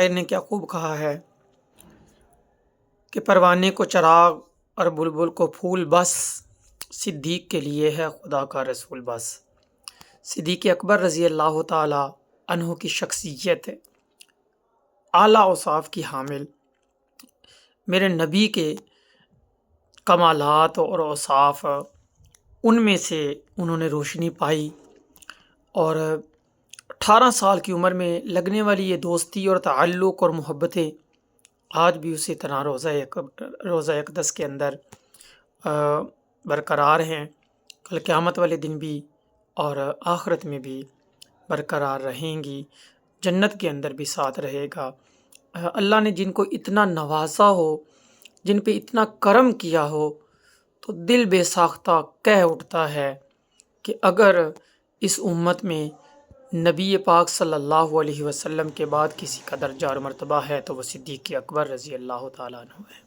شاعر نے کیا خوب کہا ہے کہ پروانے کو چراغ اور بلبل کو پھول بس، صدیق کے لیے ہے خدا کا رسول بس۔ صدیق اکبر رضی اللہ تعالی عنہ کی شخصیت اعلیٰ اوصاف کی حامل، میرے نبی کے کمالات اور اوصاف ان میں سے انہوں نے روشنی پائی، اور 18 سال کی عمر میں لگنے والی یہ دوستی اور تعلق اور محبتیں آج بھی اسی طرح روزہ اقدس کے اندر برقرار ہیں، کل قیامت والے دن بھی اور آخرت میں بھی برقرار رہیں گی، جنت کے اندر بھی ساتھ رہے گا۔ اللہ نے جن کو اتنا نوازا ہو، جن پہ اتنا کرم کیا ہو، تو دل بے ساختہ کہہ اٹھتا ہے کہ اگر اس امت میں نبی پاک صلی اللہ علیہ وسلم کے بعد کسی کا درجہ اور مرتبہ ہے تو وہ صدیق اکبر رضی اللہ تعالیٰ عنہ ہے۔